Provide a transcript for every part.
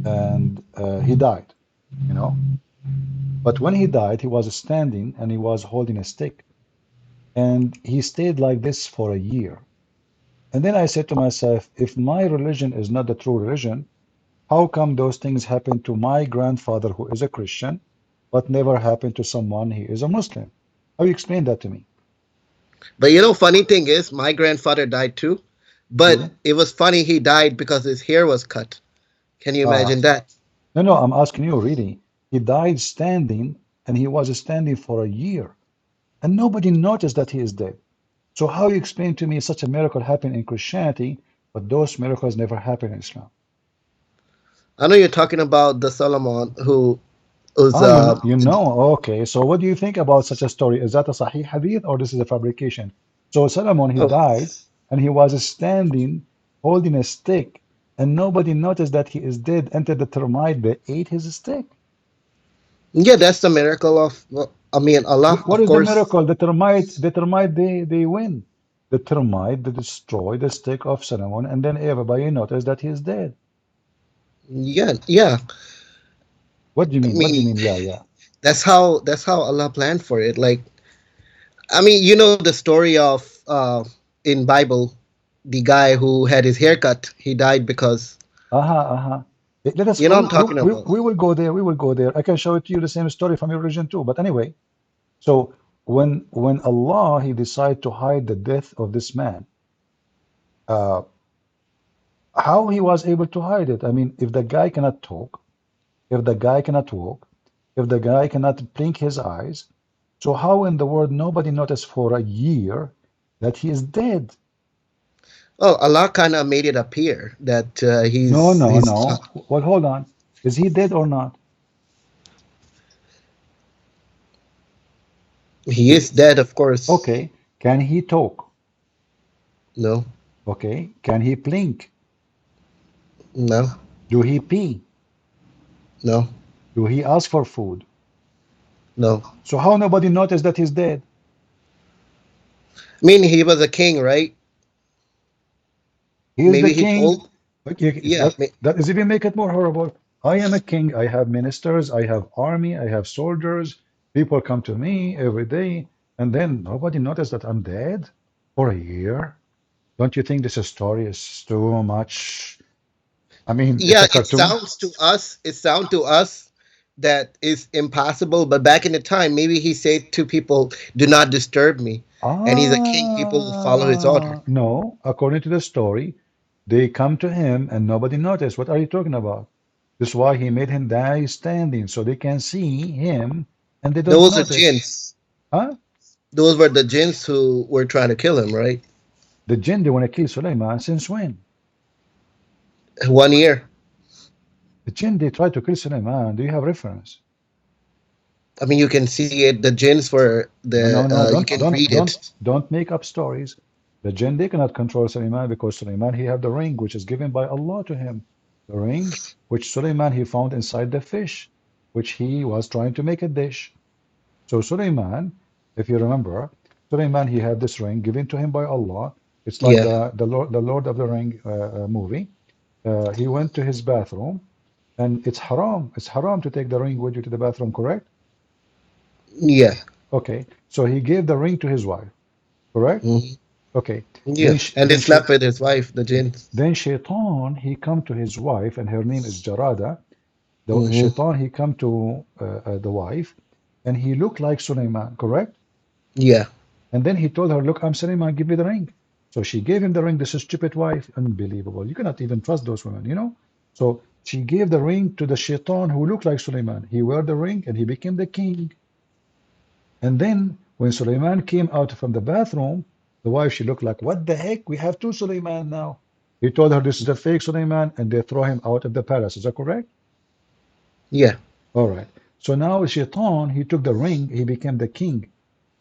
and he died, you know. But when he died, he was standing and he was holding a stick, and he stayed like this for a year. And then I said to myself, if my religion is not the true religion, how come those things happen to my grandfather who is a Christian, but never happened to someone who is a Muslim? How you explain that to me? But you know, funny thing is, my grandfather died too. But Too? it was funny he died because his hair was cut. Can you Uh, imagine that? no, no, I'm asking you really. He died standing, and he was standing for a year, and nobody noticed that he is dead. So how you explain to me such a miracle happened in Christianity, but those miracles never happen in Islam? I know you're talking about the Solomon who was Ah, you know, okay. So what do you think about such a story? Is that a Sahih hadith or this is a fabrication? So Solomon, he oh, died and he was standing holding a stick, and nobody noticed that he is dead until the termite they ate his stick. yeah, that's the miracle of, well, I mean, Allah, What of is the course. miracle? The termite they win. The termite they destroy the stick of Solomon, and then everybody noticed that he is dead. Yeah, yeah. What do you I mean? What do you mean, mean? Yeah, yeah. that's how Allah planned for it. Like, I mean, you know the story of in Bible, the guy who had his hair cut, he died because Uh-huh, uh-huh. Let us you know what I'm talking about. we will go there. We will go there. I can show it to you the same story from your religion too. But anyway, so when Allah he decided to hide the death of this man, uh, how he was able to hide it? I mean, if the guy cannot talk, if the guy cannot walk, if the guy cannot blink his eyes, so how in the world nobody noticed for a year that he is dead? Well, Allah kind of made it appear that No, he's no, he's no. Well, hold on. Is he dead or not? he is dead, of course. Okay. Can he talk? No, Okay. Can he blink? no, Do he pee? no, Do he ask for food? no. So how nobody noticed that he's dead? I mean, he was a king, right? He is the Maybe he king. told, Okay, yeah. that is even make it more horrible. I am a king. I have ministers. I have army. I have soldiers. People come to me every day, and then nobody noticed that I'm dead for a year. Don't you think this story is too much? I mean, it's Yeah, a cartoon. it sounds to us that is impossible, but back in the time, maybe he said to people, "Do not disturb me," and he's a king. People will follow his order. No. According to the story, they come to him and nobody noticed. What are you talking about? This is why he made him die standing so they can see him and they don't Those are notice. jinns. Huh? Those were the jinns who were trying to kill him, right? The jinn, they want to kill Suleiman since when? 1 year. The jinn, they try to kill Suleiman. Do you have reference? I mean, you can see it. The jinns were No, the. no, no. You can read it. Don't make up stories. The jinn, they cannot control Suleiman because Suleiman, he have the ring which is given by Allah to him. The ring which Suleiman he found inside the fish, which he was trying to make a dish. So Suleiman, if you remember, Suleiman he had this ring given to him by Allah. It's like Yeah, the Lord of the Ring movie. He went to his bathroom, and it's haram. It's haram to take the ring with you to the bathroom, correct? yeah, Okay. So he gave the ring to his wife, correct? mhm, Okay. yeah. And they Then she slept with his wife, the jinns. then Shaitan he come to his wife, and her name is Jarada. The Hmm. Shaitan he come to the wife, and he looked like Suleiman, correct? Yeah. And then he told her, "Look, I'm Suleiman. Give me the ring." So she gave him the ring. This is stupid wife, unbelievable. You cannot even trust those women, you know. So she gave the ring to the Shaitan who looked like Suleiman. He wore the ring, and he became the king. And then when Suleiman came out from the bathroom, the wife, she looked like, what the heck? We have two Suleiman now. He told her this is a fake Suleiman, and they throw him out of the palace. Is that correct? Yeah. All right. So now Shaitan, he took the ring, he became the king.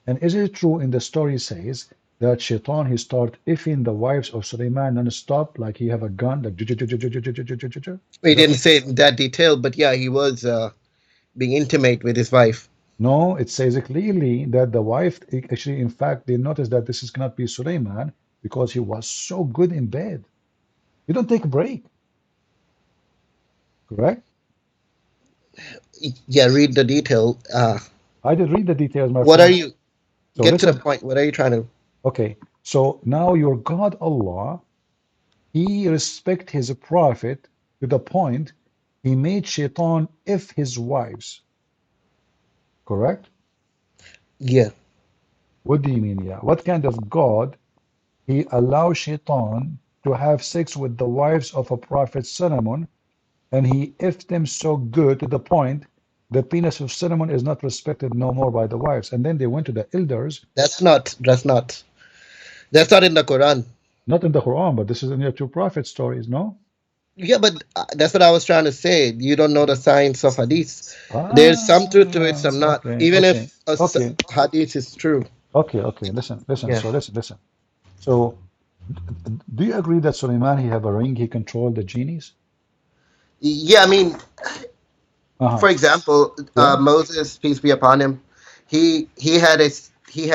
And is it true in the story says that Shaitan, he start effing the wives of Suleiman non-stop, like he have a gun, like He is that didn't say it in that detail, but yeah, he was being intimate with his wife. no, it says clearly that the wife actually, in fact, they noticed that this is cannot be Suleiman because he was so good in bed. You don't take a break. correct? Yeah, read the detail. I did read the details, my What are friend. you So get to the listen, point? What are you trying to? okay. So now your God Allah, he respect his prophet to the point he made shaitan if his wives, correct? Yeah, What do you mean? Yeah. What kind of God he allows shaitan to have sex with the wives of a prophet Solomon, and he effed them so good to the point the penis of Solomon is not respected no more by the wives. And then they went to the elders, that's not in the Quran. not in the Quran, but this is in your two prophet stories, no? Yeah, but that's what I was trying to say. You don't know the science of hadith. There's some truth to it, Ah, some not. okay, Even okay, if okay, hadith is true. okay. Listen, listen. Yeah. So listen. So do you agree that Suleiman he have a ring, he controlled the genies? Yeah, I mean, Uh-huh. for example, Yeah. Moses, peace be upon him, he had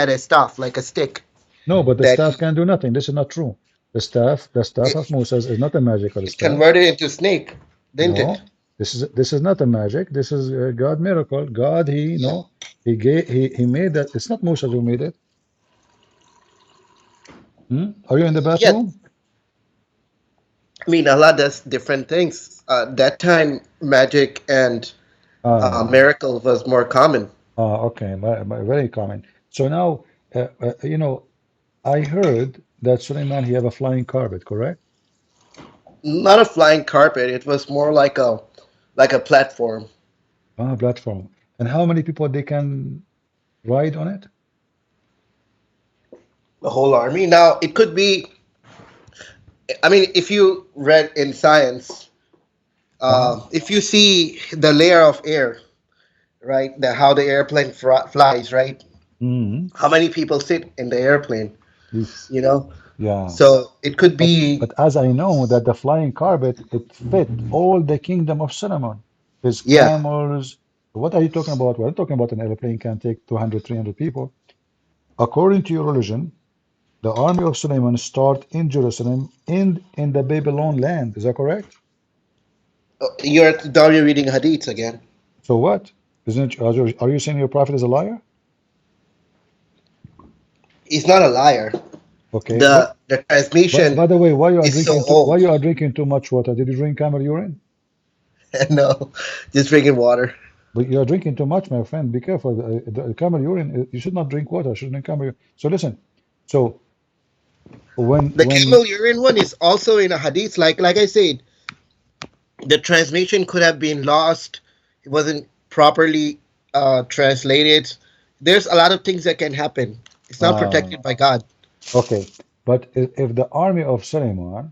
a staff like a stick No, but the that staff can do nothing. This is not true. The staff of it, Moses is not a magical it staff. converted into snake, didn't it? No, this is not a magic. This is a God miracle. God, he Yeah. no, he gave he made that. It's not Moses who made it. Hmm? Are you in the Yeah, bathroom? I mean, Allah does different things. That time, magic and Ah, miracle was more common. okay, very common. So now, I heard that Suleiman he have a flying carpet, correct? Not a flying carpet. It was more like a platform. Ah, platform. And how many people they can ride on it? The whole army. Now, it could be. I mean, if you read in science, Uh-huh. if you see the layer of air, right, how the airplane flies, right, Mm-hmm. how many people sit in the airplane, Yes. you know? Yeah. So it could But be, as I know that the flying carpet it fit all the kingdom of Solomon, his yeah, camels. What are you talking about? We're talking about an airplane can take 200, 300 people. According to your religion, the army of Solomon start in Jerusalem and in the Babylon land. Is that correct? you're now you're reading hadiths again. So what? Isn't it, are you saying your prophet is a liar? He's not a liar. Okay. What? The But transmission by the way, is so why old. you are drinking too much water? Did you drink camel urine? No, just drinking water. But you are drinking too much, my friend. Be careful. The camel urine. You should not drink water. You should drink camel urine. So listen. So The when camel urine one is also in a hadith. Like I said, the transmission could have been lost. It wasn't properly translated. There's a lot of things that can happen. It's not uh, protected by God. okay, but if the army of Suleiman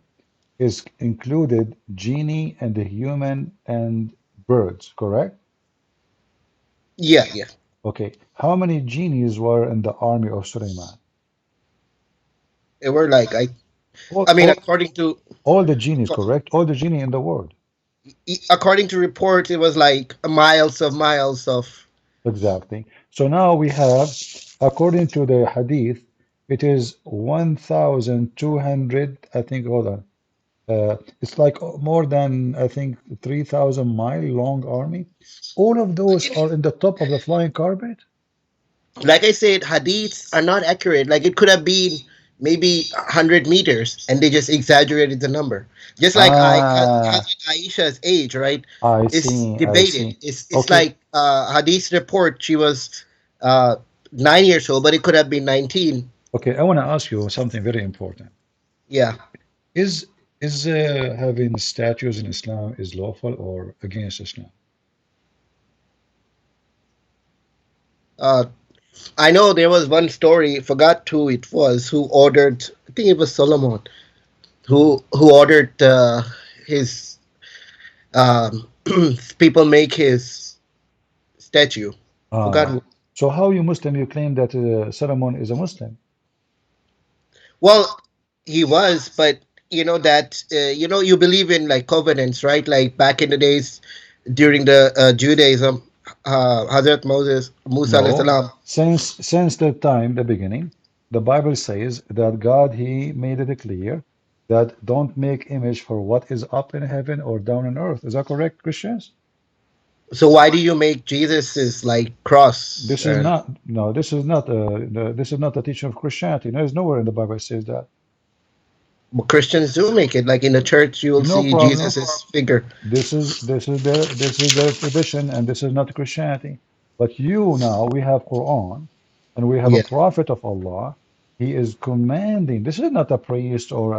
is included genie and the human and birds, correct? Yeah, yeah. Okay, how many genies were in the army of Suleiman? They were like All, I mean, all, all the genies, correct? All the genie in the world. according to reports, it was like miles of. Exactly. So now we have, according to the hadith, it is 1,200, I think, hold on. It's like more than, I think, 3,000-mile long army. All of those are in the top of the flying carpet? Like I said, hadiths are not accurate. Like it could have been maybe 100 meters, and they just exaggerated the number. Just like Ah, Hazrat Aisha's age, right? I It's see, I debated. see. It's Okay, like hadith report. She was uh, 9 years old, but it could have been 19. okay, I want to ask you something very important. Yeah. Is having statues in Islam is lawful or against Islam? Uh, I know there was one story. Forgot who it was who ordered. I think it was Solomon who ordered his people make his statue. Forgot Ah, who. so how you Muslim you claim that Solomon is a Muslim? Well, he was, but that you believe in like covenants, right? Like back in the days during the Judaism, Hazrat Musa alayhi No. salam. Since the time, the beginning, the Bible says that God he made it clear. that don't make image for what is up in heaven or down on earth. Is that correct, Christians? So why do you make Jesus's like cross? This is not, no, this is not the teaching of Christianity. There's nowhere in the Bible it says that. Well, Christians do make it. Like in the church, you will No see problem. Jesus's figure. This is their tradition, and this is not Christianity. But you now, we have Quran, and we have a Yeah. prophet of Allah. He is commanding. This is not a priest or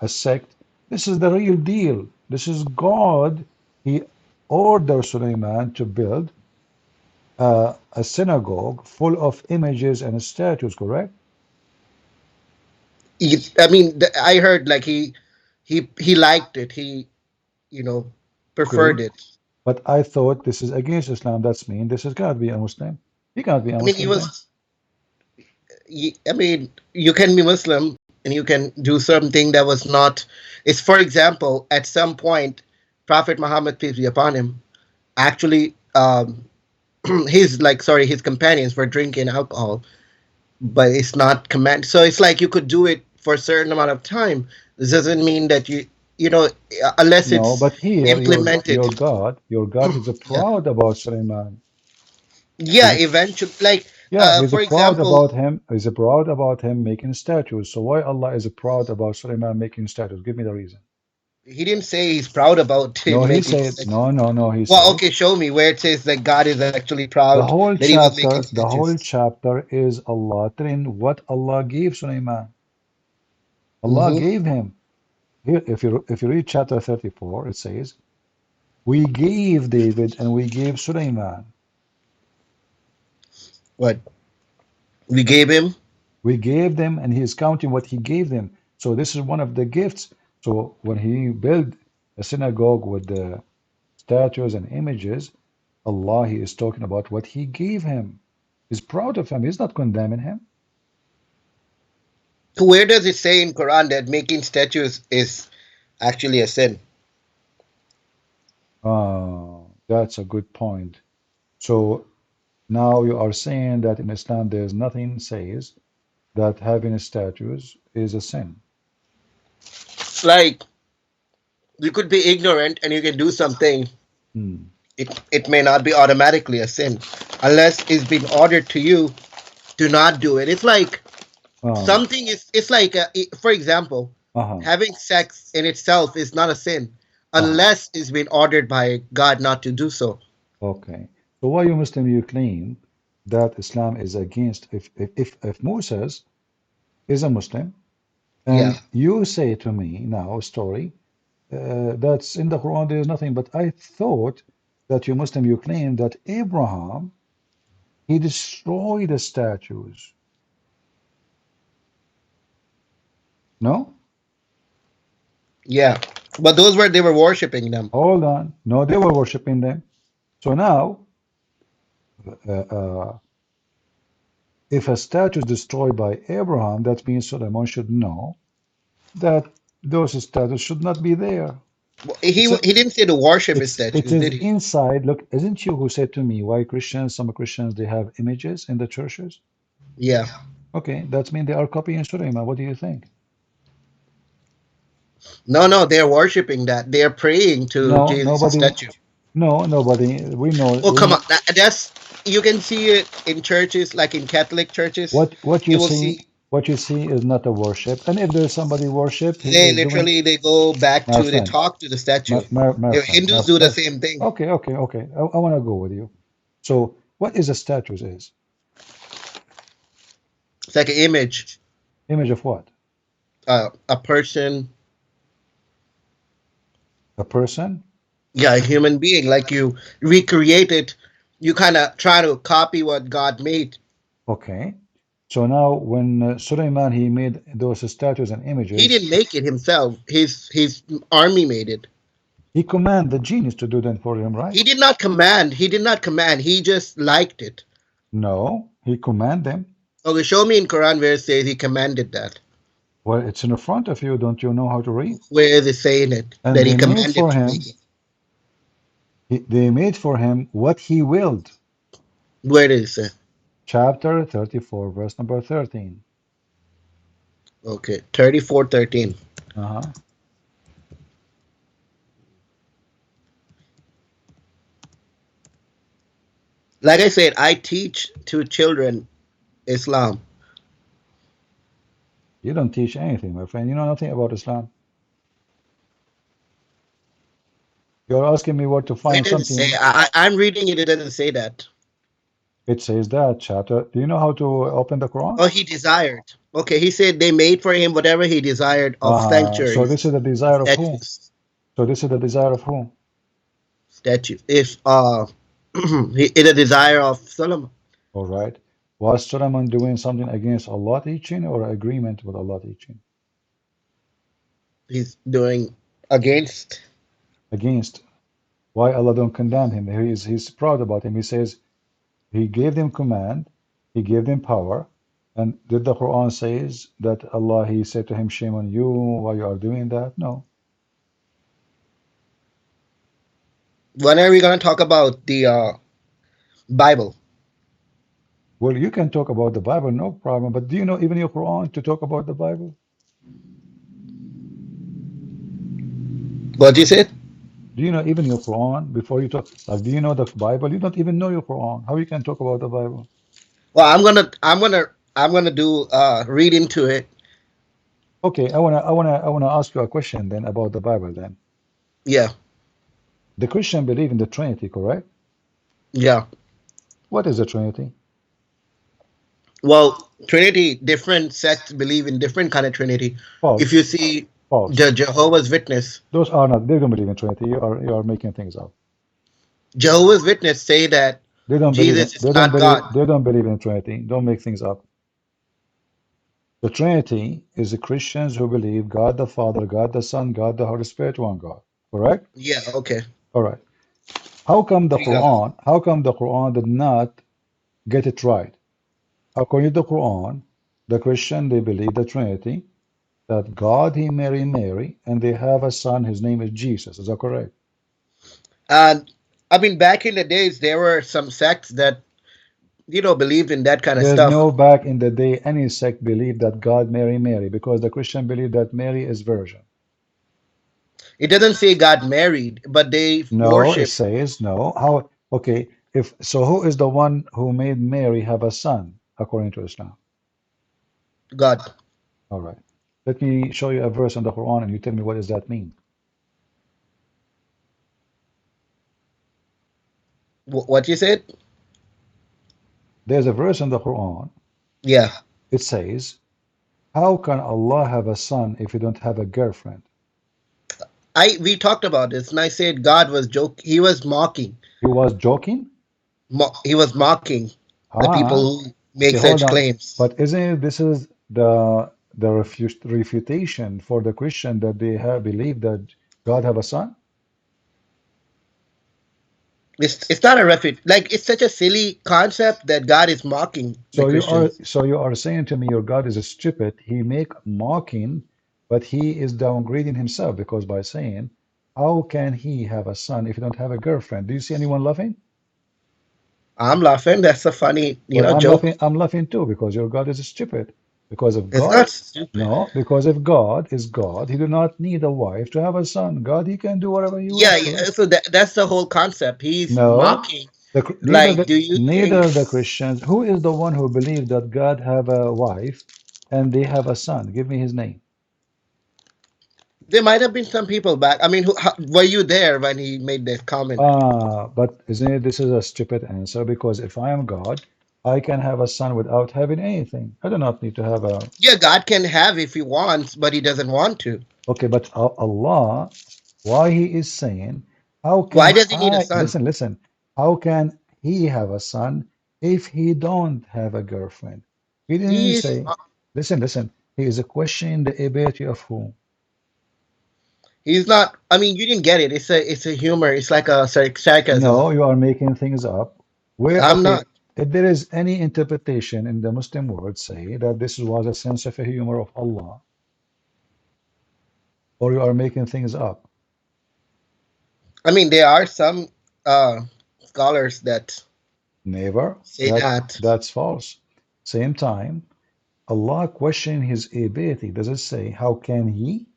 a sect. This is the real deal. This is God. He ordered Suleiman to build a synagogue full of images and statues, correct? I mean, I heard like he liked it. He you know Okay. preferred it. But I thought this is against Islam. That's mean this is cannot be a Muslim. He cannot be a I mean, he Muslim then. was. I mean, you can be Muslim and you can do something that was not. It's for example, at some point, Prophet Muhammad peace be upon him actually his like sorry his companions were drinking alcohol, but it's not command. So it's like you could do it for a certain amount of time. This doesn't mean that you know unless No, it's but here implemented. your God is Yeah, proud about Sulaiman. yeah. He's, Eventually, like yeah, he's for proud example, about him. He's proud about him making statues. So why Allah is proud about Sulaiman making statues? Give me the reason. he didn't say he's proud about No, him he making. said no, no, no. He Well, said okay, show me where it says that God is actually the proud whole that he was making chapter, the whole statues. chapter is Allah telling what Allah gave Sulaiman. Allah Hmm. gave him. Here, if you read chapter 34, it says, "We gave David and we gave Sulaiman. What we gave him? We gave them," and he is counting what he gave them. So this is one of the gifts. So when he built a synagogue with the statues and images, Allah, he is talking about what he gave him. He's proud of him. He's not condemning him. Where does it say in Quran that making statues is actually a sin? That's a good point. So now you are saying that in Islam there's nothing says that having statues is a sin. Like you could be ignorant and you can do something. Hmm. It may not be automatically a sin unless it's been ordered to you to not do it. It's like Uh, something is. It's like for example, uh-huh, having sex in itself is not a sin uh-huh. unless it's been ordered by God not to do so. Okay. So why you Muslim you claim that Islam is against if Moses is a Muslim Yeah. and you say to me now a story that's in the Quran there is nothing but I thought that you Muslim you claim that Abraham he destroyed the statues. No? Yeah. But those were they were worshiping them. Hold on. No, they were worshiping them. So now uh, uh, if a statue is destroyed by Abraham, that means Solomon should know that those statues should not be there. It's a, He didn't say to worship his it statues, is did he? inside. Look, isn't you who said to me why Christians, some Christians, they have images in the churches? Yeah. Okay, that means they are copying Suleiman. What do you think? No, no, they're worshiping that. They're praying to No, Jesus' nobody. statue. No, nobody. We know. Oh, We come on. know That's you can see it in churches, like in Catholic churches. what you You will see. see What you see is not a worship. And if there's somebody worship, he they is doing. literally they go back My to they friend, talk to the statue. my friend, Hindus do the same thing. okay, okay, okay. I want to go with you. So, what is a status is? It's like an image, Image of what? a person, A person? yeah, a human being. Like you recreate it, you kind of try to copy what God made. Okay. So now, when Suleiman he made those statues and He images, didn't make it himself. His army made it. he commanded the genius to do that for him, right? He did not command. He did not command. He just liked it. No, he commanded them. Okay, show me in Quran where it says he commanded that. Well, it's in the front of you. Don't you know how to read? Where is it saying it And that he they made commanded for to make him. it? They made for him what he willed. Where is it? Chapter 34, verse number 13. Okay, 34:13. Uh-huh. Like I said, I teach to children Islam. You don't teach anything, my friend. You know nothing about Islam. You're asking me where to It find doesn't say. something. I'm reading it. It doesn't say that. It says that chapter. Do you know how to open the Quran? Oh, he desired. Okay, he said they made for him whatever he desired of So this is sanctuaries, the of desire of who? statues, So this is the desire of who? statues. If in a desire of Solomon, All right. Was Solomon doing something against Allah teaching or agreement with Allah teaching? he's doing against. Against. Why Allah don't condemn him? He's proud about him. He says he gave them command, he gave them power, and did the Quran says that Allah he said to him, shame on you, why you are doing that? No. When are we gonna talk about the Bible? Well, you can talk about the Bible, no problem. But do you know even your Quran to talk about the Bible? What you said? Do you know even your Quran before you talk? Like, do you know the Bible? You don't even know your Quran. How you can talk about the Bible? Well, I'm gonna do read into it. Okay, I wanna ask you a question then about the Bible then. Yeah, The Christian believe in the Trinity, correct? yeah. What is the Trinity? Well, Trinity, different sects believe in different kind of Trinity. If you False. see False. the Jehovah's Witness, Those are not, they don't believe in Trinity. You are making things up. Jehovah's Witness say that They don't believe in Jesus is not God. they don't believe in Trinity. Don't make things up. The Trinity is the Christians who believe God the Father, God the Son, God the Holy Spirit, one God. Correct? Yeah, okay. All right. Three gods. How come the Quran did not get it right? According to the Quran, the Christian they believe the Trinity, that God he marry Mary, and they have a son, his name is Jesus. Is that correct? And I mean, back in the days, there were some sects that believed in that kind of There's stuff. no back in the day any sect believed that God marry Mary, because the Christian believe that Mary is virgin. It doesn't say God married, but they No, it worship says no. How? Okay, if so, who is the one who made Mary have a son according to Islam? God. All right. Let me show you a verse in the Quran and you tell me what does that mean. What you said? There's a verse in the Quran. Yeah. It says, how can Allah have a son if he don't have a girlfriend? We talked about this, and I said God was joke. He was mocking. He was joking? He was mocking the people Ah, who make okay, hold such on. claims. But isn't it, this is the refutation for the Christian that they have believed that God have a son? It's not a refuge. Like it's such a silly concept that God is mocking the Christians. So you are saying to me your God is stupid. He make mocking, but he is downgrading himself because by saying, how can he have a son if he don't have a girlfriend? Do you see anyone laughing? I'm laughing. That's a funny, Well, joke. I'm laughing too because your God is stupid. Because if It's God, not stupid. no, because if God is God, he do not need a wife to have a son. God, he can do whatever he Yeah, wants yeah. to. So that's the whole concept. He's No, mocking. Like, do you think neither the Christians. Who is the one who believed that God have a wife and they have a son? Give me his name. there might have been some people back? I mean, were you there when he made that comment? But isn't it, this is a stupid answer because if I am God, I can have a son without having anything. I do not need to have a. Yeah, God can have if he wants, but he doesn't want to. Okay, but Allah, why he is saying, how Why can does he need a I, son? listen, how can he have a son if he don't have a girlfriend? He didn't He's say, listen, he is questioning the ability of who? he's not. I mean, you didn't get it. It's a humor. It's like a sarcasm. No, you are making things up. Where, I'm okay, not. if there is any interpretation in the Muslim world say that this was a sense of humor of Allah, or you are making things up. I mean, there are some uh, scholars that Never. say that. That's false. Same time. Allah questioning his ability. Does it say, how can he?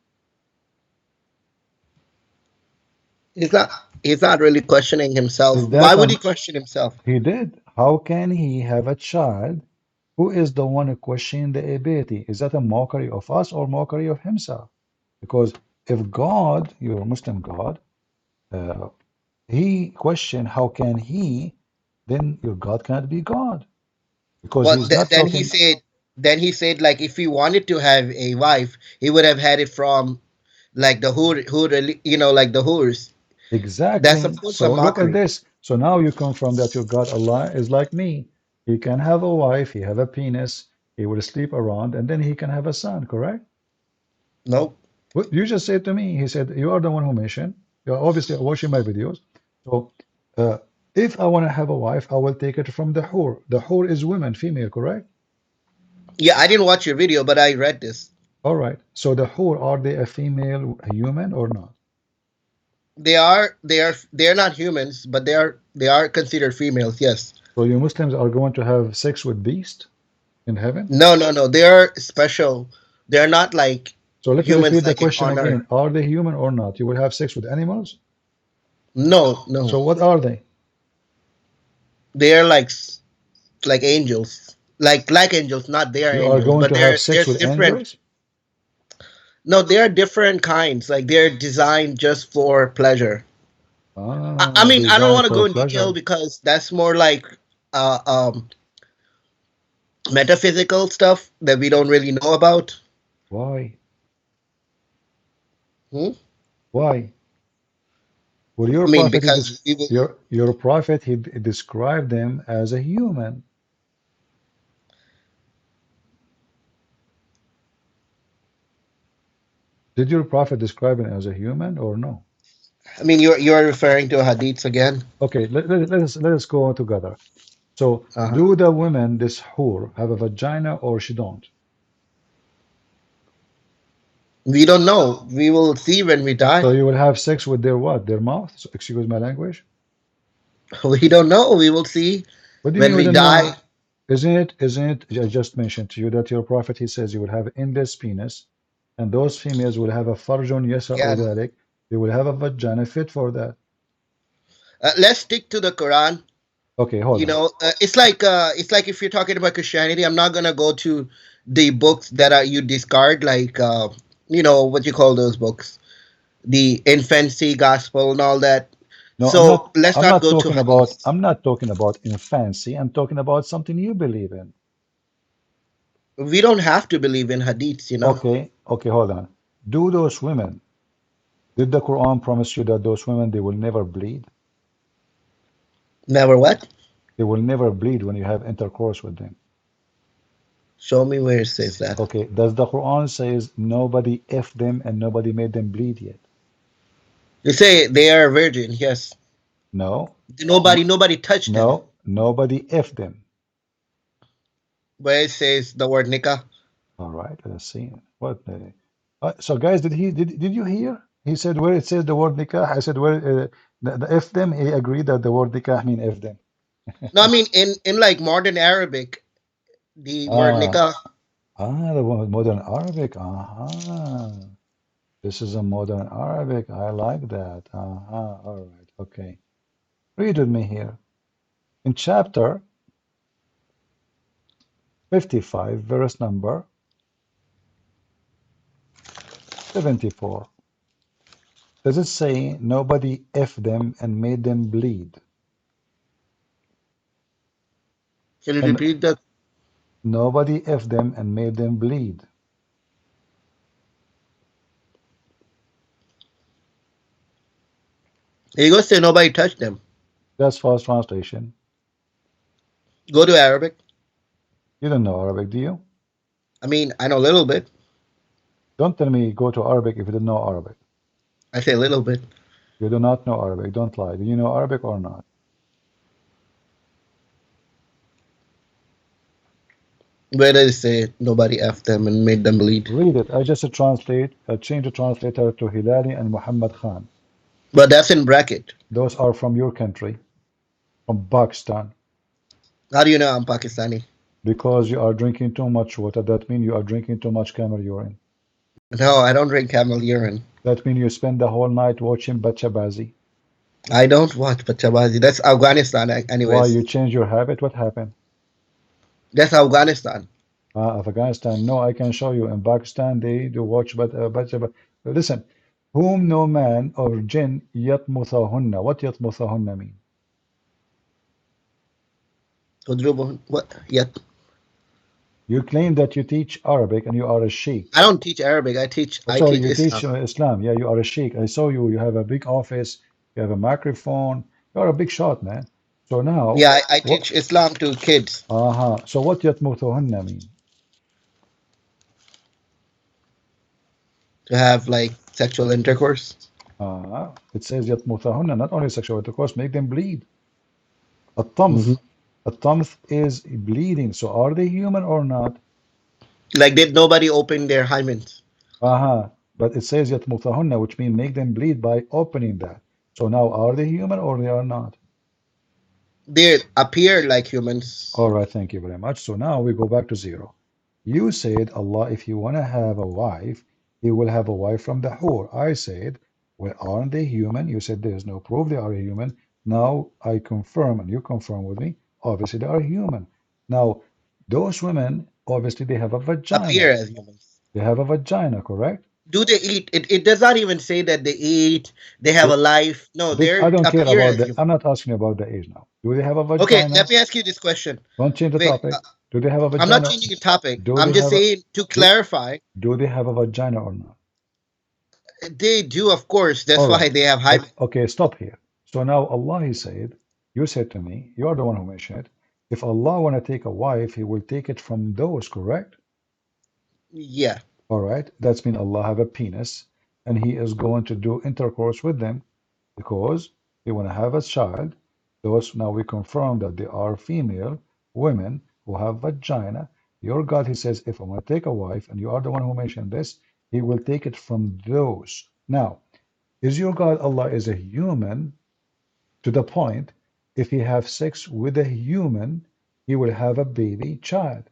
He's not. He's not really questioning himself. Is Why that would he question himself? he did? How can he have a child who is the one questioning the ability? Is that a mockery of us or mockery of himself? Because if God, your Muslim God, uh, he questioned, how can he? Then your God cannot be God because Well, he's not then he talking said. Then he said, like, if he wanted to have a wife, he would have had it from like the who really, like the whores. That's of exactly. course a So look at mockery. this. So now you confirm that your God Allah is like me. He can have a wife, he have a penis, he will sleep around, and then he can have a son, correct? Nope. What you just said to me, he said, you are the one who mentioned. You're obviously watching my videos. So uh, if I want to have a wife, I will take it from the hur. The hur is women, female, correct? Yeah, I didn't watch your video, but I read this. All right. So the hur, are they a female human or not? They are not humans, but they are considered females. Yes. So you Muslims are going to have sex with beast in heaven? No, no, no. They are special. They are not like So let me humans repeat the like in question honor. again. Are they human or not? You will have sex with animals? No, no. So what are they? They are like angels. Like angels, not they are You are angels, going but to have sex there's with different. angels? No, they are different kinds. Like they're designed just for pleasure. I Ah, mean, I don't designed want to for go in detail pleasure. because that's more like uh, um, metaphysical stuff that we don't really know about. Why? Hmm? Why? Well, your I mean, prophet, because we will. your prophet, he described them as a human. Did your prophet describe him as a human or no? I mean, you're referring to hadiths again. Okay, let us go on together. So, Uh-huh. do the women, this whore, have a vagina or she don't? We don't know. We will see when we die. So you will have sex with their what? Their mouth? So, excuse my language. We don't know. We will see What do you when mean we we don't die. know? Isn't it? I just mentioned to you that your prophet, he says you will have endless penis, and those females will have a farjun yasa or Again, dhalik. They will have a vagina fit for that. let's stick to the Quran. Okay, hold on. It's like if you're talking about Christianity, I'm not gonna go to the books that are you discard, like what you call those books, the infancy gospel and all that. No, I'm So not. let's I'm not not go to talking about. hadith. I'm not talking about infancy. I'm talking about something you believe in. We don't have to believe in hadiths. Okay, okay, hold on. Do those women? Did the Quran promise you that those women they will never bleed? Never what? They will never bleed when you have intercourse with them. Show me where it says that. Okay, does the Quran says nobody f them and nobody made them bleed yet? They say they are a virgin. Yes. No, Nobody, nobody touched them. no, nobody f them. Where it says the word nikah. All right, let's see. What? So, guys, did you hear? He said where it says the word nikah. I said where the f them. He agreed that the word nikah mean f them. No, I mean in like modern Arabic, the word Ah, nikah. the one with modern Arabic. Uh-huh. This is a modern Arabic. I like that. Uh-huh. All right. Okay. Read with me here. In chapter 55, verse number 74, does it say nobody f them and made them bleed? Can you And repeat that? nobody f them and made them bleed. He goes say nobody touched them. That's false translation. Go to Arabic. You don't know Arabic, do you? I mean, I know a little bit. Don't tell me go to Arabic if you don't know Arabic. I say a little bit. You do not know Arabic. Don't lie. Do you know Arabic or not? Where does it say nobody effed them and made them bleed? Read it. I just translate, change the translator to Hilali and Muhammad Khan. But that's in bracket. Those are from your country, from Pakistan. How do you know I'm Pakistani? Because you are drinking too much water. That means you are drinking too much camel urine. No, I don't drink camel urine. That means you spend the whole night watching Bachabazi. I don't watch Pachabazi. That's Afghanistan, Why anyways. you change your habit? What happened? That's Afghanistan. Afghanistan. No, I can show you. In Pakistan, they do watch Bachaba. Listen, whom no man or jinn yatmuthahunna. What yatmuthahunna mean? What? Yeah. You claim that you teach Arabic and you are a sheikh. I don't teach Arabic. I teach. Oh, I sorry, teach you teach Islam. Islam. Yeah, you are a sheikh. I saw you. You have a big office. You have a microphone. You are a big shot, man. So now, Yeah, I what? teach Islam to kids So what yatmuthuhunna mean? to have like sexual intercourse. It says yatmuthahunna, not only sexual intercourse, make them bleed. الطمث. Hmm. الطمث is bleeding. So are they human or not? Like, did nobody open their hymens? But it says yatmuthahunna, which means make them bleed by opening that. So now are they human or they are not? They appear like humans. All right, thank you very much. So now we go back to zero. You said, Allah, if you want to have a wife, He will have a wife from the hur. I said, well, aren't they human? You said there's no proof they are human. Now I confirm, and you confirm with me, obviously they are human. Now, those women, obviously they have a Appear vagina. as humans. They have a vagina, correct? Do they eat? It does not even say that they eat. They have a Do, life. No, I they don't care appear about as that. humans. I'm not asking about the age now. Do they have a Okay, vagina? let me ask you this question. Don't change the Wait, topic. Do they have a I'm not vagina? changing the topic. Do I'm they just have a saying to do, clarify. do they have a vagina or not? They do, of course. That's All right. why they have hymen. Okay, stop here. So now Allah, He said, you said to me, you are the one who mentioned it. If Allah want to take a wife, He will take it from those, correct? Yeah. All right. That's mean Allah have a penis and He is going to do intercourse with them because He want to have a child. Those now we confirm that they are female women who have vagina. Your God, He says, if I want to take a wife, and you are the one who mentioned this, He will take it from those. Now, is your God Allah is a human to the point if he have sex with a human, he will have a baby child.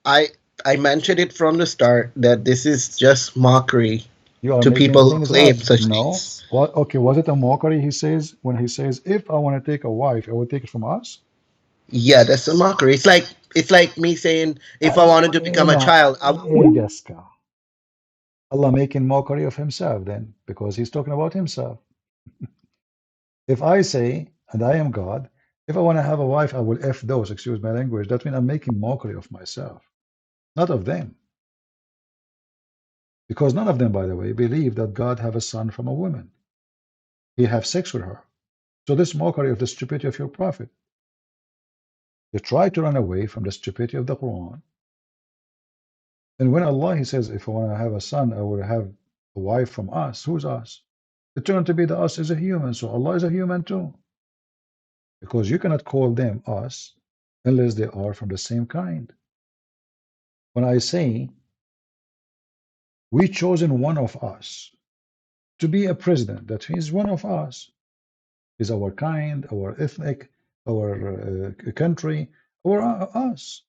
I I mentioned it from the start that this is just mockery You are to making people who things claim up. such No. things. What? Okay, was it a mockery he says when he says, if I want to take a wife, I will take it from us? Yeah, that's a mockery. It's like me saying if I wanted to become a No. child, Gaska. Allah making mockery of himself then, because he's talking about himself. If I say, and I am God, if I want to have a wife, I will F those, excuse my language. That means I'm making mockery of myself, not of them. Because none of them, by the way, believe that God have a son from a woman. He have sex with her. So this mockery of the stupidity of your prophet. You try to run away from the stupidity of the Quran. And when Allah He says, if I want to have a son, I will have a wife from us. Who's us? It turned to be the us is a human, so Allah is a human too. Because you cannot call them us unless they are from the same kind. When I say we chosen one of us to be a president, that means one of us is our kind, our ethnic, our country, or us.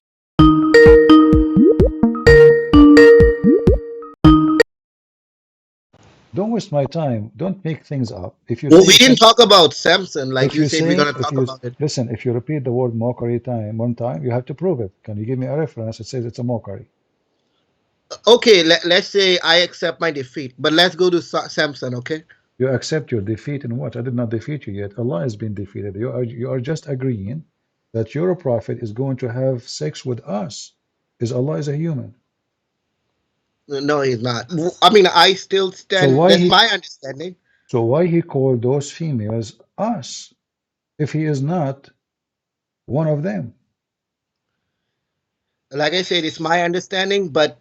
Don't waste my time. Don't make things up. If you well, say we didn't talk about Samson like if you you said we're say, gonna if talk you about it. listen, if you repeat the word mockery one time, you have to prove it. Can you give me a reference that says it's a mockery? Okay, let's say I accept my defeat, but let's go to Samson. Okay. You accept your defeat in what? I did not defeat you yet. Allah has been defeated. You are just agreeing that your prophet is going to have sex with us. Is Allah is a human? No, he's not. I mean, I still So stand. why That's he my understanding. called those females us if he is not one of them? Like I said, it's my understanding, but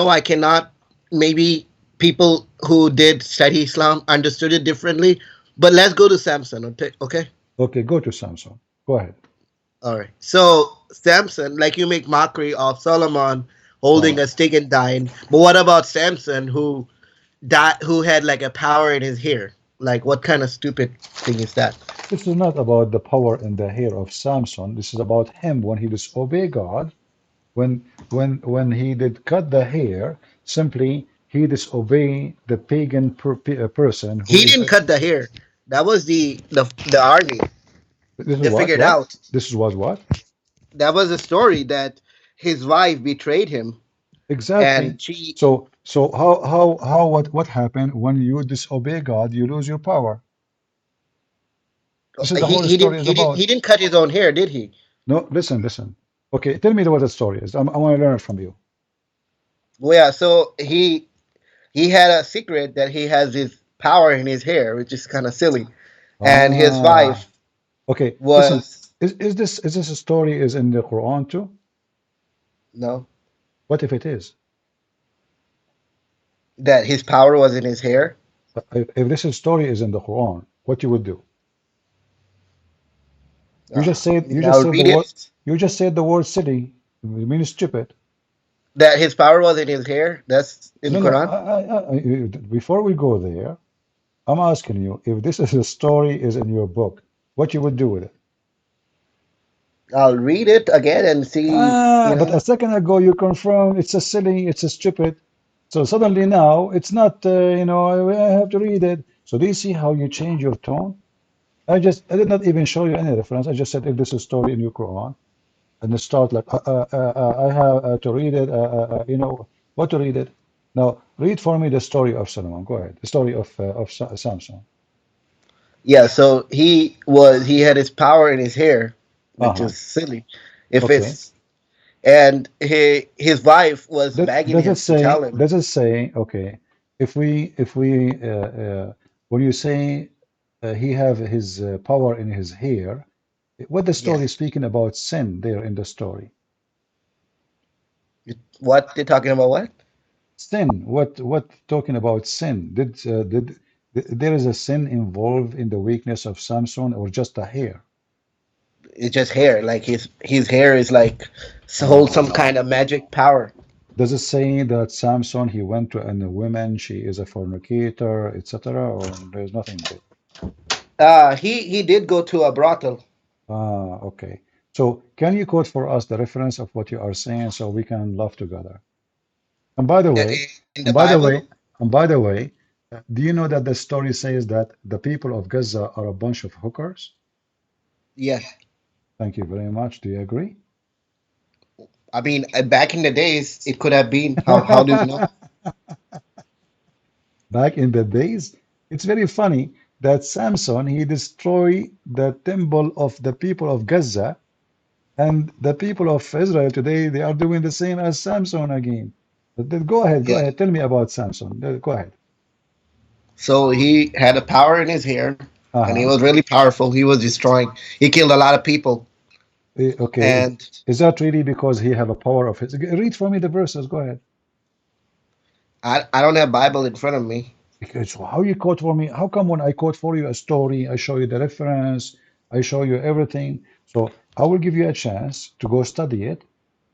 I cannot. Maybe people who did study Islam understood it differently. But let's go to Samson. Okay. Okay. Okay, go to Samson. Go ahead. All right. So Samson, like you make mockery of Solomon All holding right. a stick and dying, but what about Samson who died, who had like a power in his hair? Like, what kind of stupid thing is that? This is not about the power in the hair of Samson. This is about him when he disobeyed God. When he did cut the hair, simply he disobeyed the pagan person who He is. didn't cut the hair. That was the army. This is They what figured what? out. This was what? That was a story that his wife betrayed him, Exactly. and she So how what happened when you disobey God? You lose your power. This is the he whole he story didn't is he didn't about. he didn't cut his own hair, did he? No, listen. Okay, tell me what the story is. I want to learn it from you. Well, yeah. So he had a secret that he has his power in his hair, which is kind of silly. And his Ah, wife okay. Listen, was is this a story is in the Quran too? no, What if it is? that his power was in his hair. If this story is in the Quran, what you would do? You just I'll said the read word it. you just said the word silly. You mean stupid. That his power was in his hair. That's in No, no. Quran. Before we go there, I'm asking you if this is a story is in your book, what you would do with it. I'll read it again and see. But a second ago you confirmed it's a silly, it's a stupid. So suddenly now it's not, I have to read it. So do you see how you change your tone? I did not even show you any reference. I just said if this is a story in your Quran, and it start like, I have to read it, what to read it. Now read for me the story of Solomon. Go ahead. The story of Samson. Yeah. So he had his power in his hair, which Uh-huh. is silly. If Okay. it's and his wife was begging Does it him to say, tell him. okay, if we when you say he have his power in his hair, what the story is Yes. speaking about sin there in the story? What they're talking about? What? Sin. What talking about sin? There is a sin involved in the weakness of Samson or just a hair? It's just hair. Like his hair is like hold some Uh, kind of magic power. does it say that Samson he went to a woman, she is a fornicator, etc., or there's nothing there? He did go to a brothel. Okay. So can you quote for us the reference of what you are saying so we can laugh together? And by the way, In the and by the Bible. way, and by the way, do you know that the story says that the people of Gaza are a bunch of hookers? Yes. Thank you very much. Do you agree? I mean, back in the days, it could have been. How do you know? Back in the days, it's very funny that Samson he destroyed the temple of the people of Gaza, and the people of Israel today they are doing the same as Samson again. Go Yeah. ahead, tell me about Samson. Go ahead. So he had a power in his hair, and he Uh-huh. was really powerful. He was destroying. He killed a lot of people, Okay, and is that really because he have a power of his? Read for me the verses. Go ahead. I don't have Bible in front of me. Because how you quote for me? How come when I quote for you a story, I show you the reference, I show you everything. So I will give you a chance to go study it,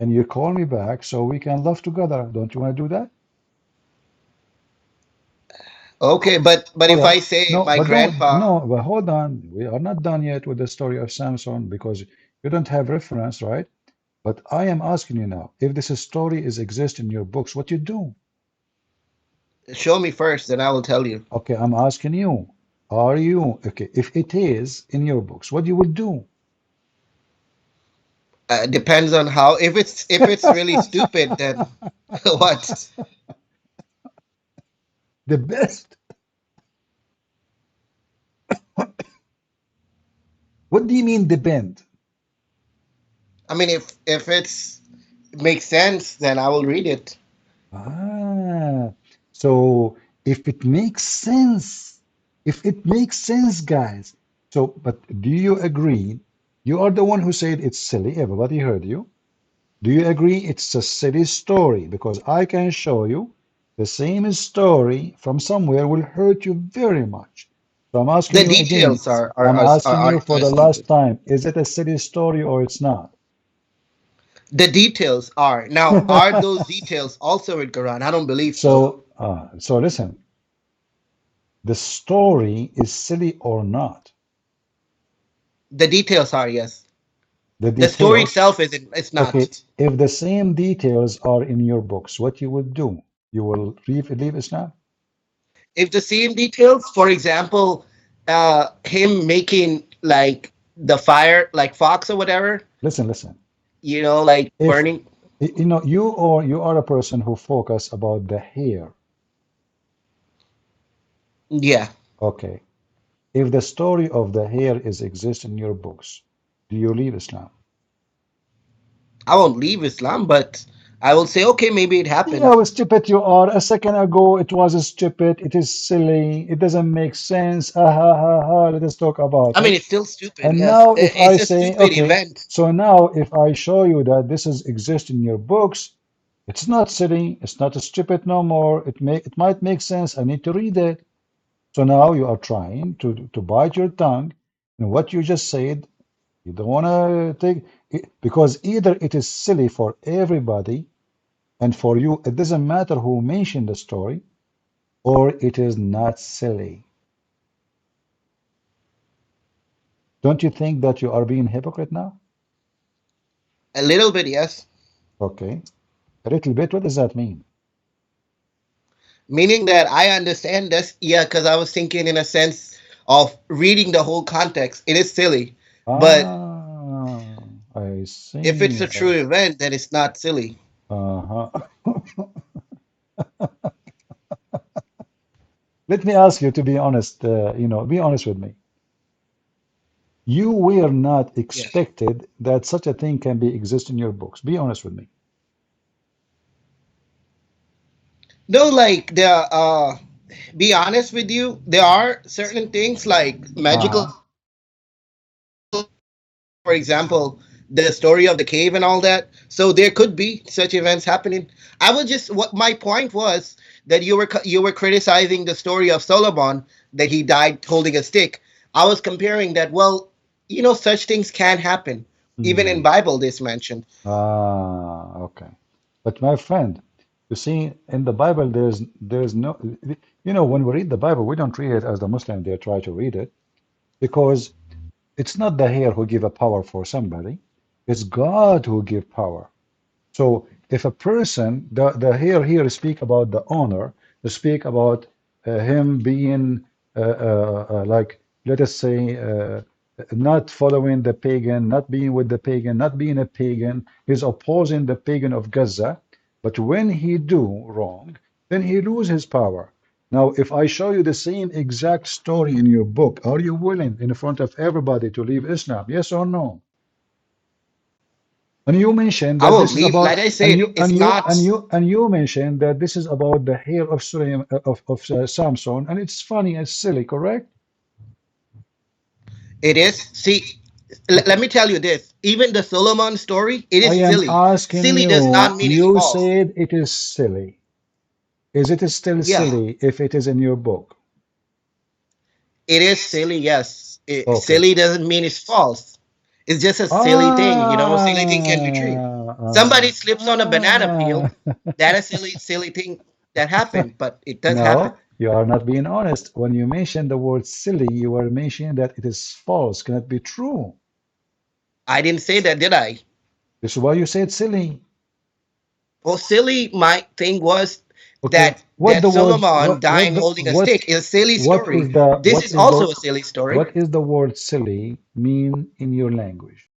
and you call me back so we can laugh together. Don't you want to do that? Okay, but All if right. I say No, my but don't. grandpa, No, but hold on. We are not done yet with the story of Samson because you don't have reference, right? But I am asking you now, if this story is exist in your books, what you do? show me first, then I will tell you. Okay, I'm asking you, are you okay? If it is in your books, what you will do? Depends on how. If it's really stupid, then what? The best. What do you mean depend? I mean, if it makes sense, then I will read it. Ah, so if it makes sense, if it makes sense, guys. So, but do you agree? You are the one who said it's silly. Everybody heard you. Do you agree it's a silly story? Because I can show you the same story from somewhere will hurt you very much. So I'm asking The you again. details are are I'm are, are, asking are, you for are the last stupid. time. Is it a silly story or it's not? The details are now. Are those details also in Quran? I don't believe so. So listen, the story is silly or not. The details are, yes. The The story details. itself isn't. It's Okay, not. if the same details are in your books, what you would do? You will leave Islam? If the same details, for example, him making like the fire, like fox or whatever, Listen, listen. like If burning. you are a person who focus about the hair. Yeah, Okay. If the story of the hair is exist in your books, do you leave Islam? I won't leave Islam, but I will say, okay, maybe it See happened. how stupid you are. A second ago it was stupid. It is silly. It doesn't make sense. Ah, ha, ha, ha. Let us talk about I mean, it. it's still stupid. And Yes, now if I it's a say, stupid okay, event. so now if I show you that this is exist in your books, it's not silly. It's not stupid no more. It might make sense. I need to read it. So now you are trying to bite your tongue, and what you just said, you don't want to take it, because either it is silly for everybody, and for you it doesn't matter who mentioned the story, or it is not silly. Don't you think that you are being hypocrite now? A little bit, yes. Okay, a little bit. What does that mean? Meaning that I understand this, yeah, because I was thinking in a sense of reading the whole context. It is silly, but Ah, I if it's see. a true event, then it's not silly. Uh-huh. Let me ask you to be honest. Be honest with me. You were not Yeah. expected that such a thing can be exist in your books. Be honest with me. No, like there. Be honest with you, there are certain things like magical, Uh-huh. for example, the story of the cave and all that. So there could be such events happening. I was just what my point was that you were criticizing the story of Solomon that he died holding a stick. I was comparing that. Well, such things can happen. Even in Hmm. Bible, this mentioned. Ah, okay. But my friend, you see, in the Bible, there's no, when we read the Bible, we don't read it as the Muslim they try to read it, because it's not the hair who give a power for somebody, it's God who give power. So if a person, the here speak about the honor, they speak about him being like, let us say, not following the pagan, not being with the pagan, not being a pagan. He's opposing the pagan of Gaza. But when he do wrong, then he lose his power. Now, if I show you the same exact story in your book, are you willing in front of everybody to leave Islam? Yes or no? And you mentioned I that won't this is leave. about, Like I said, it's not. and you mentioned that this is about the hair of Suleim, of Samson, and it's funny and silly, correct? It is. See, let Okay, me tell you this. Even the Solomon story, it I is am silly. asking Silly does you. not mean it's You false. said it is silly. Is it still Yeah, silly if it is in your book? it is silly. Yes, Okay. silly doesn't mean it's false. It's just a silly thing. Silly thing can be true. Ah, Somebody slips on a banana peel. ah. That is silly thing that happened, but it does happen. No, you are not being honest. When you mention the word silly, you are mentioning that it is false, cannot be true. I didn't say that, did I? This is why you said silly. Well, silly. My thing was Okay, what that the word Solomon dying holding a stick is a silly what story. is the This is also a silly story. what is the word silly mean in your language?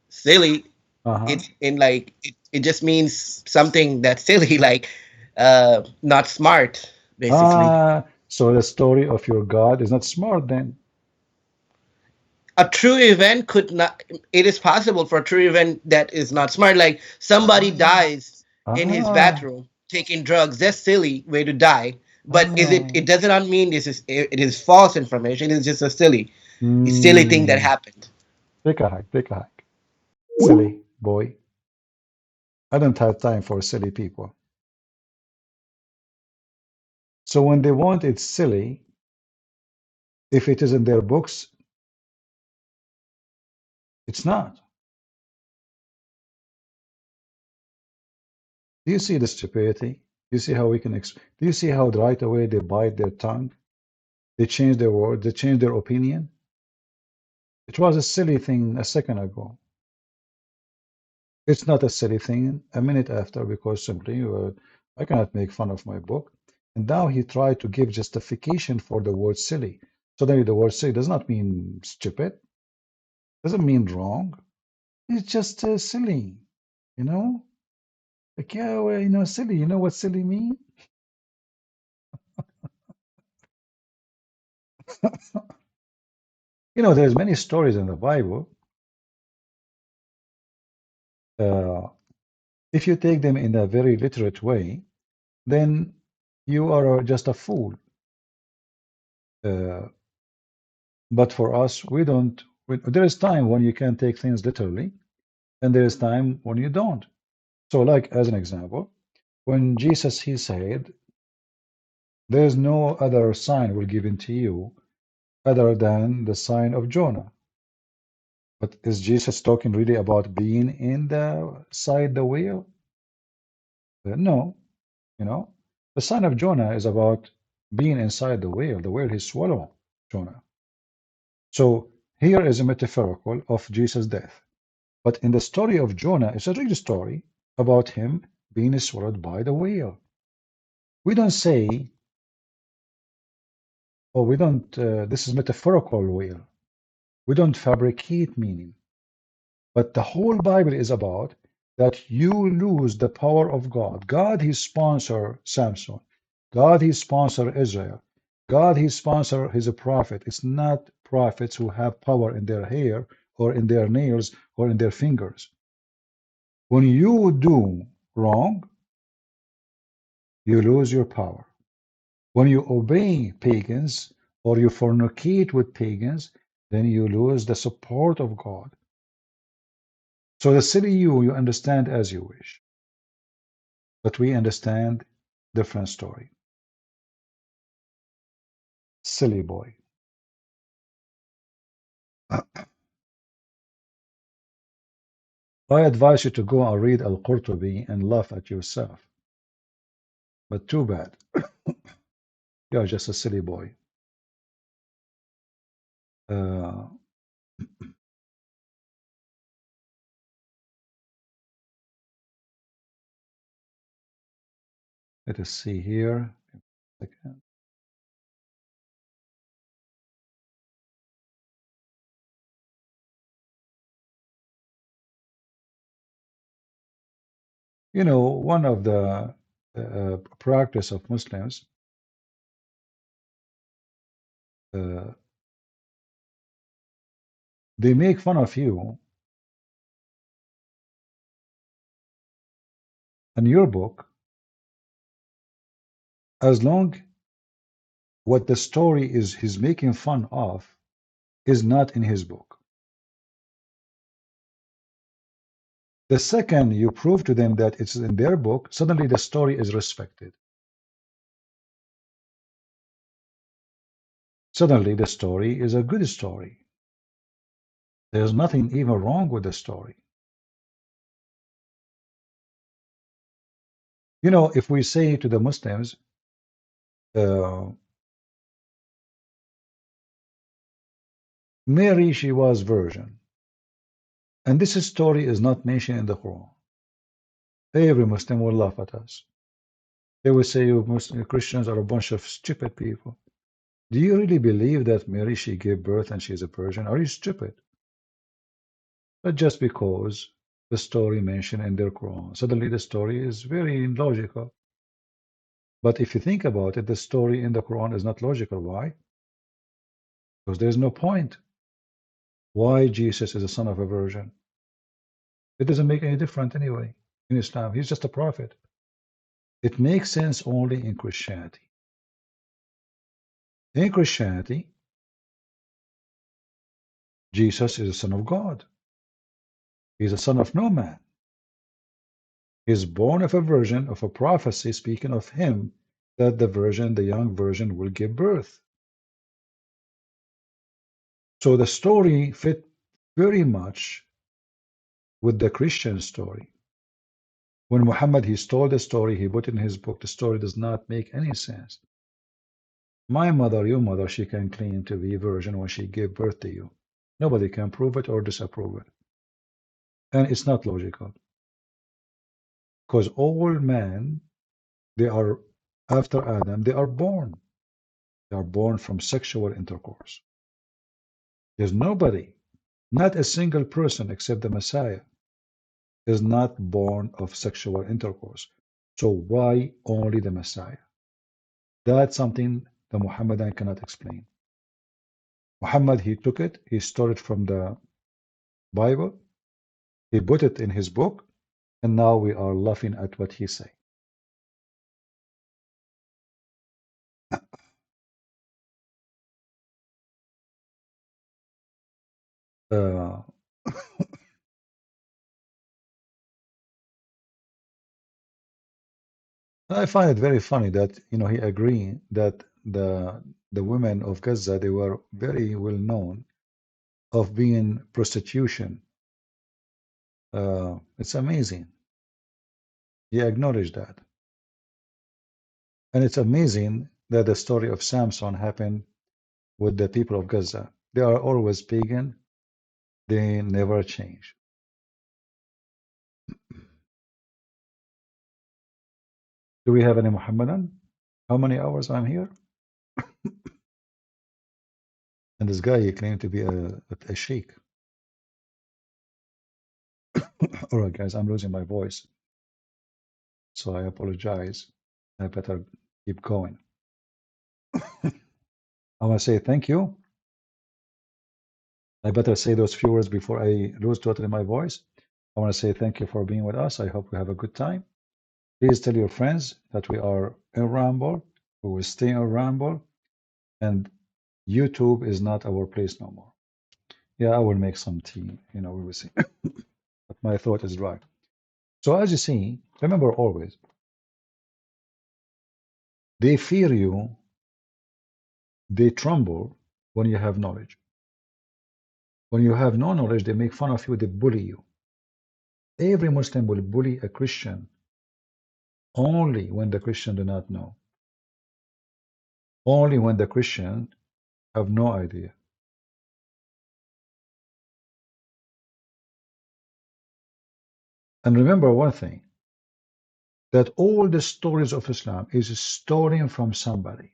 Silly Uh-huh. it just means something that's silly, like not smart, basically. Ah, so the story of your God is not smart then. A true event could not. It is possible for a true event that is not smart, like somebody Ah, dies in his ah, bathroom taking drugs. That's silly way to die. But is it ah. it does not mean it is false information. It's just a silly thing that Hmm. happened. Take a hike, take a hike. Silly boy. I don't have time for silly people. So when they want it silly, if it is in their books, it's not. Do you see the stupidity? Do you see how we can do you see how right away they bite their tongue? They change their word, they change their opinion. It was a silly thing a second ago. It's not a silly thing a minute after because simply I cannot make fun of my book. And now he tried to give justification for the word silly. Suddenly the word silly does not mean stupid, doesn't mean wrong. It's just silly, you know? Like, yeah, well, silly. You know what silly mean? There's many stories in the Bible. Uh, if you take them in a very literate way, then you are just a fool. Uh, but for us, we don't. There is time when you can take things literally, and there is time when you don't. So, like as an example, when Jesus he said, "There is no other sign will given to you other than the sign of Jonah." But is Jesus talking really about being in the side the wheel? No, you know, the sign of Jonah is about being inside the whale. The whale he swallowed Jonah. So here is a metaphorical of Jesus' death. But in the story of Jonah, it's a real story about him being swallowed by the whale. We don't say, oh, we don't, this is metaphorical whale. We don't fabricate meaning. But the whole Bible is about that you lose the power of God. God, he sponsor Samson. God, he sponsor Israel. God, he sponsor his prophet. It's not prophets who have power in their hair or in their nails or in their fingers. When you do wrong, you lose your power. When you obey pagans or you fornicate with pagans, then you lose the support of God. So the silly you understand as you wish. But we understand different story. Silly boy. I advise you to go and read Al-Qurtubi and laugh at yourself. But too bad. You are just a silly boy. Uh, let us see here. One of the practice of Muslims, uh, they make fun of you in your book as long what the story is he's making fun of is not in his book. The second you prove to them that it's in their book, suddenly the story is respected. Suddenly the story is a good story. There's nothing even wrong with the story. If we say to the Muslims, uh, Mary, she was virgin, and this story is not mentioned in the Quran, every Muslim will laugh at us. They will say, you Muslim Christians are a bunch of stupid people. Do you really believe that Mary, she gave birth and she's a virgin? Are you stupid? But just because the story mentioned in their Quran, suddenly the story is very logical. But if you think about it, the story in the Quran is not logical. Why? Because there's no point. Why Jesus is the son of a virgin? It doesn't make any difference anyway in Islam. He's just a prophet. It makes sense only in Christianity. In Christianity, Jesus is the Son of God. He's the son of no man. He's born of a virgin, of a prophecy speaking of him, that the virgin, the young virgin, will give birth. So the story fit very much with the Christian story. When Muhammad he told the story, he put in his book, the story does not make any sense. My mother, your mother, she can claim to be a virgin when she gave birth to you. Nobody can prove it or disapprove it. And it's not logical. Because all men, they are, after Adam, they are born. They are born from sexual intercourse. There's nobody, not a single person except the Messiah, is not born of sexual intercourse. So why only the Messiah? That's something the Muhammadan cannot explain. Muhammad, he took it, he stole it from the Bible, he put it in his book, and now we are laughing at what he say. Uh, I find it very funny that he agreed that the women of Gaza, they were very well known of being prostitution. It's amazing. He acknowledged that. And it's amazing that the story of Samson happened with the people of Gaza. They are always pagan. They never change. Do we have any Muhammadan? How many hours I'm here? And this guy, he claimed to be a sheikh. All right, guys, I'm losing my voice, so I apologize. I better keep going. I want to say thank you. I better say those few words before I lose totally my voice. I want to say thank you for being with us. I hope we have a good time. Please tell your friends that we are in Ramble. We will stay in Ramble, and YouTube is not our place no more. Yeah, I will make some tea. We will see. But my thought is right. So as you see, remember always, they fear you, they tremble when you have knowledge. When you have no knowledge, they make fun of you, they bully you. Every Muslim will bully a Christian only when the Christian do not know. Only when the Christian have no idea. And remember one thing, that all the stories of Islam is stolen from somebody.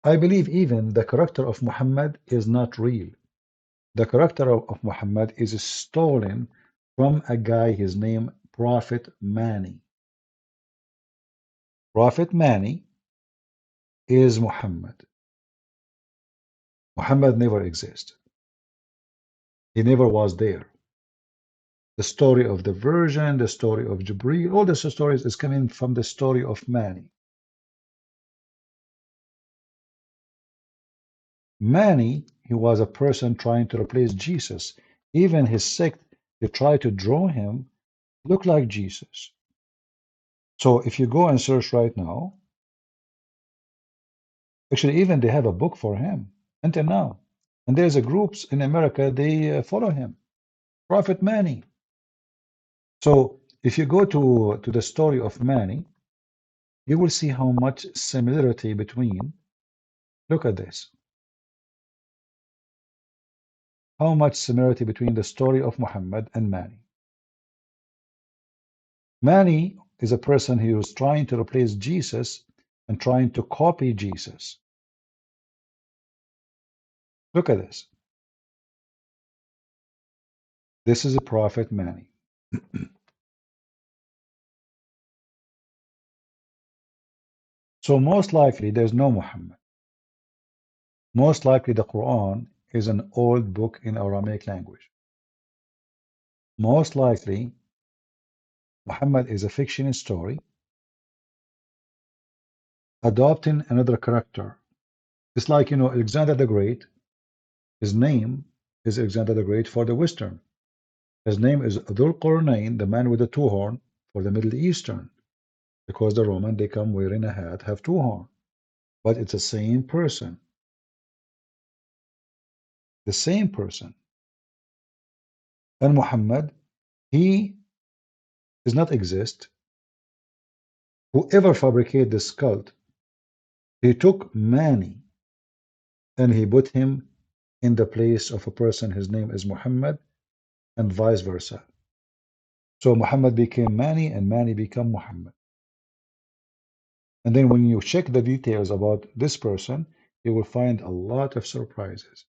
I believe even the character of Muhammad is not real. The character of Muhammad is stolen from a guy, his name Prophet Mani. Prophet Mani is Muhammad. Muhammad never existed. He never was there. The story of the Virgin, the story of Jibreel, all the stories is coming from the story of Mani. Mani, he was a person trying to replace Jesus. Even his sect, they try to draw him look like Jesus. So if you go and search right now, actually even they have a book for him until now. And there's a groups in America, they follow him, Prophet Mani. So if you go to the story of Mani, you will see how much similarity between, look at this, how much similarity between the story of Muhammad and Mani. Mani is a person who was trying to replace Jesus and trying to copy Jesus. Look at this. This is a prophet Mani. So most likely there's no Muhammad. Most likely the Quran is an old book in Aramaic language. Most likely Muhammad is a fiction story adopting another character. It's like, Alexander the Great, his name is Alexander the Great for the Western. His name is Dhul Qarnayn, the man with the two horn, for the Middle Eastern. Because the Roman, they come wearing a hat, have two horn. But it's the same person. The same person. And Muhammad, he does not exist. Whoever fabricated this cult, he took Mani and he put him in the place of a person, his name is Muhammad, and vice versa. So Muhammad became Mani, and Mani became Muhammad. And then when you check the details about this person, you will find a lot of surprises.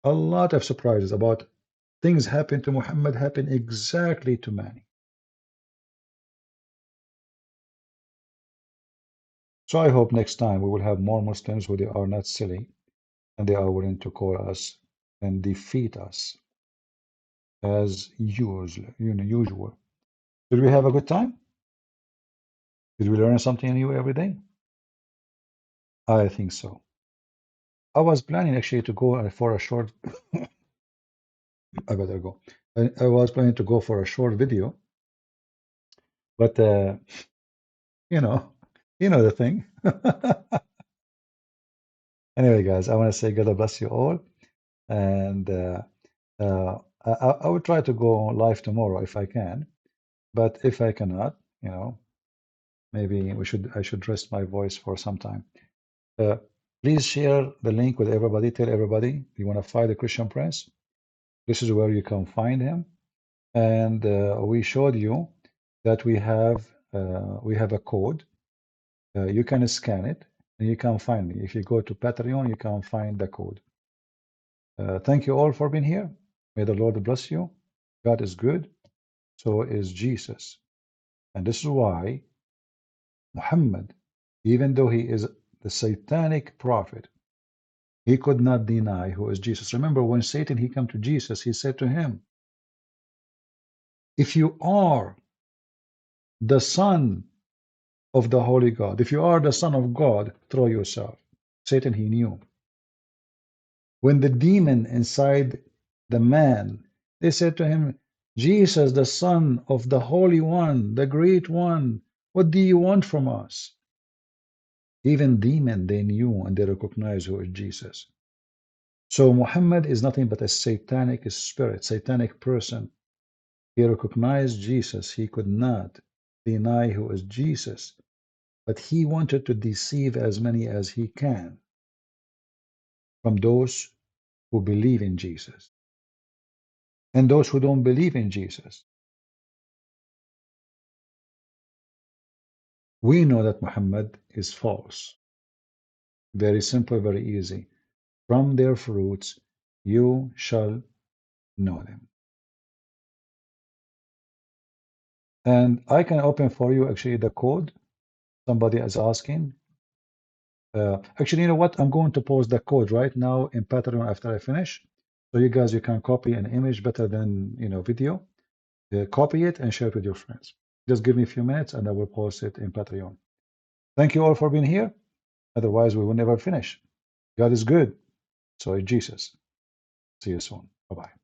A lot of surprises about things happen to Muhammad happen exactly to Mani. So I hope next time we will have more Muslims who they are not silly and they are willing to call us and defeat us as usual. Did we have a good time? Did we learn something new every day? I think so. I was planning actually to go for a short. I better go. I was planning to go for a short video, but you know, you know the thing. Anyway, guys, I want to say God bless you all, and I will try to go live tomorrow if I can, but if I cannot, maybe I should rest my voice for some time. Uh, please share the link with everybody. Tell everybody you want to find the Christian Prince. This is where you can find him. And we showed you that we have a code. You can scan it and you can find me. If you go to Patreon, you can find the code. Thank you all for being here. May the Lord bless you. God is good. So is Jesus. And this is why Muhammad, even though he is the satanic prophet, he could not deny who is Jesus. Remember, when Satan he came to Jesus, he said to him, if you are the son of the Holy God, if you are the son of God, throw yourself. Satan, he knew. When the demon inside the man, they said to him, Jesus, the son of the Holy One, the Great One, what do you want from us? Even demon, they knew and they recognized who is Jesus. So Muhammad is nothing but a satanic spirit, satanic person. He recognized Jesus. He could not deny who is Jesus, but he wanted to deceive as many as he can from those who believe in Jesus and those who don't believe in Jesus. We know that Muhammad is false. Very simple, very easy. From their fruits you shall know them. And I can open for you actually the code. Somebody is asking. Actually, you know what? I'm going to post the code right now in Patreon after I finish. So you guys, you can copy an image better than video. Copy it and share it with your friends. Just give me a few minutes and I will post it in Patreon. Thank you all for being here. Otherwise, we will never finish. God is good. So is Jesus. See you soon. Bye bye.